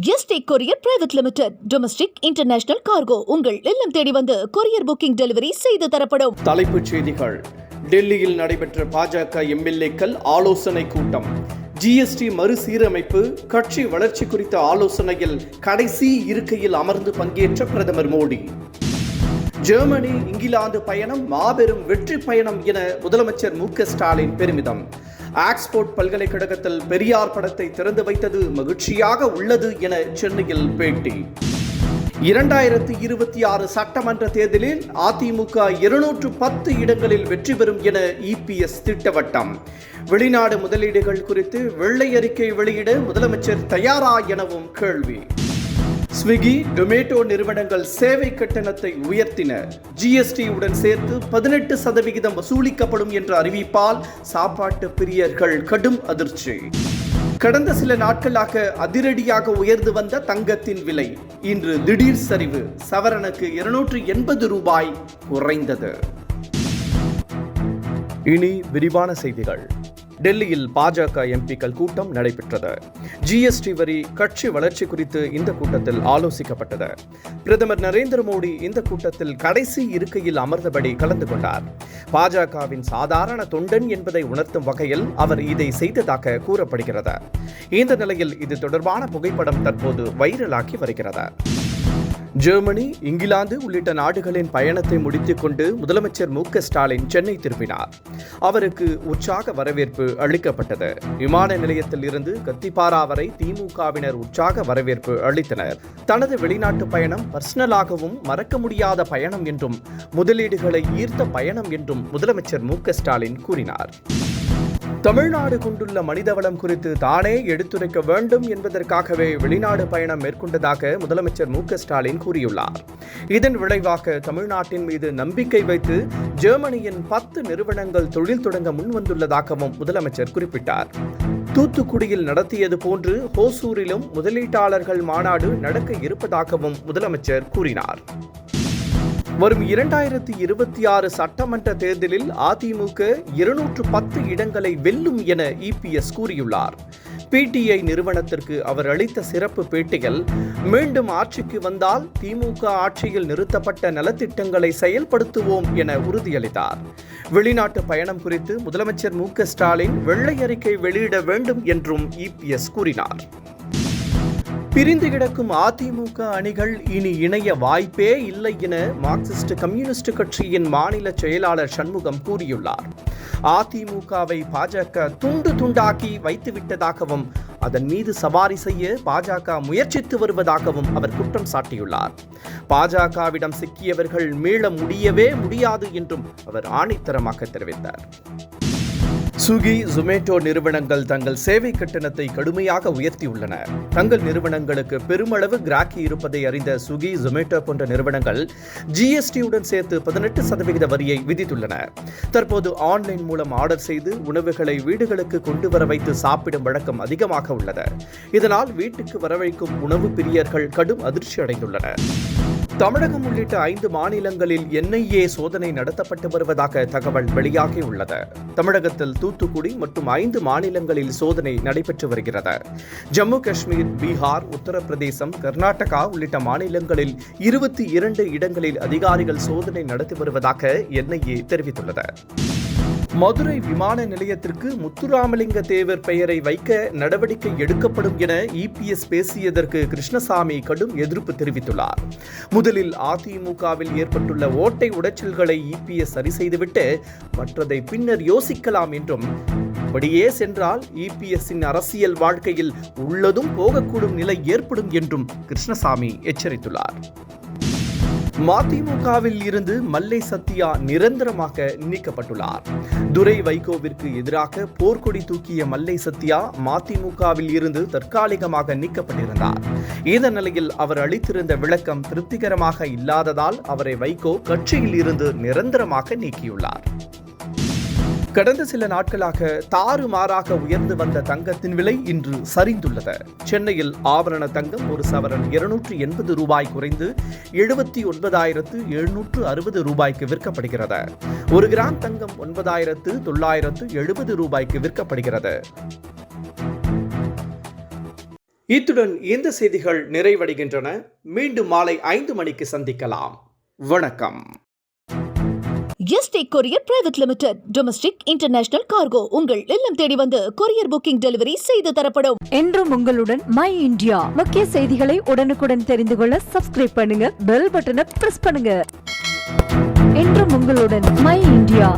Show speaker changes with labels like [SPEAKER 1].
[SPEAKER 1] Yesterday courier private limited. Domestic international cargo உங்கள் இல்லம் தேடி வந்து கொரியர் புக்கிங் டெலிவரி செய்து தரப்படும்.
[SPEAKER 2] தலைப்புச் செய்திகள். டெல்லியில் நடைபெற்ற பாஜக எம்எல்ஏக்கள் ஆலோசனை கூட்டம். ஜிஎஸ்டி மறுசீரமைப்பு, கட்சி வளர்ச்சி குறித்த ஆலோசனையில் கடைசி இருக்கையில் அமர்ந்து பங்கேற்ற பிரதமர் மோடி. ஜெர்மனி, இங்கிலாந்து பயணம் மாபெரும் வெற்றி பயணம் என முதலமைச்சர் மு க ஸ்டாலின் பெருமிதம். ஆக்ஸ்போர்ட் பல்கலைக்கழகத்தில் பெரியார் படத்தை திறந்து வைத்தது மகிழ்ச்சியாக உள்ளது என சென்னையில் பேட்டி. 2026 சட்டமன்ற தேர்தலில் அதிமுக 210 இடங்களில் வெற்றி பெறும் என இபிஎஸ் திட்டவட்டம். வெளிநாடு முதலீடுகள் குறித்து வெள்ளை அறிக்கை வெளியிட முதலமைச்சர் தயாரா எனவும் கேள்வி. ஸ்விக்கி, டொமேட்டோ நிறுவனங்கள் சேவை கட்டணத்தை உயர்த்தின. ஜிஎஸ்டியுடன் சேர்த்து 18% வசூலிக்கப்படும் என்ற அறிவிப்பால் சாப்பாட்டு பிரியர்கள் கடும் அதிர்ச்சி. கடந்த சில நாட்களாக அதிரடியாக உயர்ந்து வந்த தங்கத்தின் விலை இன்று திடீர் சரிவு. சவரனுக்கு 280 ரூபாய் குறைந்தது. இனி விரிவான செய்திகள். டெல்லியில் பாஜக எம்பிக்கள் கூட்டம் நடைபெற்றது. ஜிஎஸ்டி வரி, கட்சி வளர்ச்சி குறித்து இந்த கூட்டத்தில் ஆலோசிக்கப்பட்டது. பிரதமர் நரேந்திர மோடி இந்த கூட்டத்தில் கடைசி இருக்கையில் அமர்ந்தபடி கலந்து கொண்டார். பாஜகவின் சாதாரண தொண்டன் என்பதை உணர்த்தும் வகையில் அவர் இதை செய்ததாக கூறப்படுகிறது. இந்த நிலையில் இது தொடர்பான புகைப்படம் தற்போது வைரலாகி வருகிறது. ஜெர்மனி, இங்கிலாந்து உள்ளிட்ட நாடுகளின் பயணத்தை முடித்துக் கொண்டு முதலமைச்சர் மு க ஸ்டாலின் சென்னை திரும்பினார். அவருக்கு உற்சாக வரவேற்பு அளிக்கப்பட்டது. விமான நிலையத்தில் இருந்து கத்திப்பாரா வரை திமுகவினர் உற்சாக வரவேற்பு அளித்தனர். தனது வெளிநாட்டு பயணம் பர்சனலாகவும் மறக்க முடியாத பயணம் என்றும் முதலீடுகளை ஈர்த்த பயணம் என்றும் முதலமைச்சர் மு க ஸ்டாலின் கூறினார். தமிழ்நாடு கொண்டுள்ள மனிதவளம் குறித்து தானே எடுத்துரைக்க வேண்டும் என்பதற்காகவே வெளிநாடு பயணம் மேற்கொண்டதாக முதலமைச்சர் மு க ஸ்டாலின் கூறியுள்ளார். இதன் விளைவாக தமிழ்நாட்டின் மீது நம்பிக்கை வைத்து ஜெர்மனியின் 10 நிறுவனங்கள் தொழில் தொடங்க முன்வந்துள்ளதாகவும் முதலமைச்சர் குறிப்பிட்டார். தூத்துக்குடியில் நடத்தியது போன்று ஹோசூரிலும் முதலீட்டாளர்கள் மாநாடு நடக்க இருப்பதாகவும் முதலமைச்சர் கூறினார். வரும் 2026 சட்டமன்ற தேர்தலில் அதிமுக 210 இடங்களை வெல்லும் என இபிஎஸ் கூறியுள்ளார். பிடிஐ நிறுவனத்திற்கு அவர் அளித்த சிறப்பு பேட்டியில், மீண்டும் ஆட்சிக்கு வந்தால் திமுக ஆட்சியில் நிறுத்தப்பட்ட நலத்திட்டங்களை செயல்படுத்துவோம் என உறுதியளித்தார். வெளிநாட்டு பயணம் குறித்து முதலமைச்சர் மு க ஸ்டாலின் வெள்ளை அறிக்கை வெளியிட வேண்டும் என்றும் இபிஎஸ் கூறினார். பிரிந்து கிடக்கும் அதிமுக அணிகள் இனி இணைய வாய்ப்பே இல்லை என மார்க்சிஸ்ட் கம்யூனிஸ்ட் கட்சியின் மாநில செயலாளர் சண்முகம் கூறியுள்ளார். அதிமுகவை பாஜக துண்டு துண்டாக்கி வைத்துவிட்டதாகவும் அதன் மீது சவாரி செய்ய பாஜக முயற்சித்து வருவதாகவும் அவர் குற்றம் சாட்டியுள்ளார். பாஜகவிடம் சிக்கியவர்கள் மீள முடியவே முடியாது என்றும் அவர் ஆணித்தரமாக தெரிவித்தார். ஸ்விக்கி, ஜொமேட்டோ நிறுவனங்கள் தங்கள் சேவை கட்டணத்தை கடுமையாக உயர்த்தியுள்ளன. தங்கள் நிறுவனங்களுக்கு பெருமளவு கிராக்கி இருப்பதை அறிந்த ஸ்விக்கி, ஜொமேட்டோ போன்ற நிறுவனங்கள் ஜிஎஸ்டியுடன் சேர்த்து 18% வரியை விதித்துள்ளன. தற்போது ஆன்லைன் மூலம் ஆர்டர் செய்து உணவுகளை வீடுகளுக்கு கொண்டு வர வைத்து சாப்பிடும் வழக்கம் அதிகமாக உள்ளது. இதனால் வீட்டுக்கு வரவைக்கும் உணவு பிரியர்கள் கடும் அதிர்ச்சி அடைந்துள்ளனர். தமிழகம் உள்ளிட்ட 5 மாநிலங்களில் என்ஐஏ சோதனை நடத்தப்பட்டு வருவதாக தகவல் வெளியாகியுள்ளது. தமிழகத்தில் தூத்துக்குடி மற்றும் 5 மாநிலங்களில் சோதனை நடைபெற்று வருகிறது. ஜம்மு காஷ்மீர், பீகார், உத்தரப்பிரதேசம், கர்நாடகா உள்ளிட்ட மாநிலங்களில் 22 இடங்களில் அதிகாரிகள் சோதனை நடத்தி வருவதாக என்ஐஏ தெரிவித்துள்ளது. மதுரை விமான நிலையத்திற்கு முத்துராமலிங்க தேவர் பெயரை வைக்க நடவடிக்கை எடுக்கப்படும் என இபிஎஸ் பேசியதற்கு கிருஷ்ணசாமி கடும் எதிர்ப்பு தெரிவித்துள்ளார். முதலில் அதிமுகவில் ஏற்பட்டுள்ள ஓட்டை உடைச்சல்களை இபிஎஸ் சரி செய்துவிட்டு மற்றதை பின்னர் யோசிக்கலாம் என்றும், இப்படியே சென்றால் இபிஎஸ்ஸின் அரசியல் வாழ்க்கையில் உள்ளதும் போகக்கூடும் நிலை ஏற்படும் என்றும் கிருஷ்ணசாமி எச்சரித்துள்ளார். மதிமுகவில் இருந்து மல்லை சத்யா நிரந்தரமாக நீக்கப்பட்டுள்ளார். துரை வைகோவிற்கு எதிராக போர்க்கொடி தூக்கிய மல்லை சத்யா மதிமுகவில் இருந்து தற்காலிகமாக நீக்கப்பட்டிருந்தார். இந்த நிலையில் அவர் அளித்திருந்த விளக்கம் திருப்திகரமாக இல்லாததால் அவரை வைகோ கட்சியில் இருந்து நிரந்தரமாக நீக்கியுள்ளார். கடந்த சில நாட்களாக தாறுமாறாக உயர்ந்து வந்த தங்கத்தின் விலை இன்று சரிந்துள்ளது. சென்னையில் ஆபரண தங்கம் ஒரு சவரன் 280 ரூபாய் குறைந்து 79,760 ரூபாய்க்கு விற்கப்படுகிறது. 1 கிராம் தங்கம் 9,970 ரூபாய்க்கு விற்கப்படுகிறது. இத்துடன் இந்த செய்திகள் நிறைவடைகின்றன. மீண்டும் மாலை 5 மணிக்கு சந்திக்கலாம். வணக்கம்.
[SPEAKER 1] Yesterday courier private limited. Domestic international cargo உங்கள் இல்லம் தேடி வந்து கொரியர் புக்கிங் டெலிவரி செய்து தரப்படும்.
[SPEAKER 3] என்றும் உங்களுடன் மை இந்தியா. முக்கிய செய்திகளை உடனுக்குடன் தெரிந்து கொள்ள சப்ஸ்கிரைப் பண்ணுங்க, பெல் பட்டனை பிரஸ் பண்ணுங்க. என்றும் உங்களுடன் மை இந்தியா.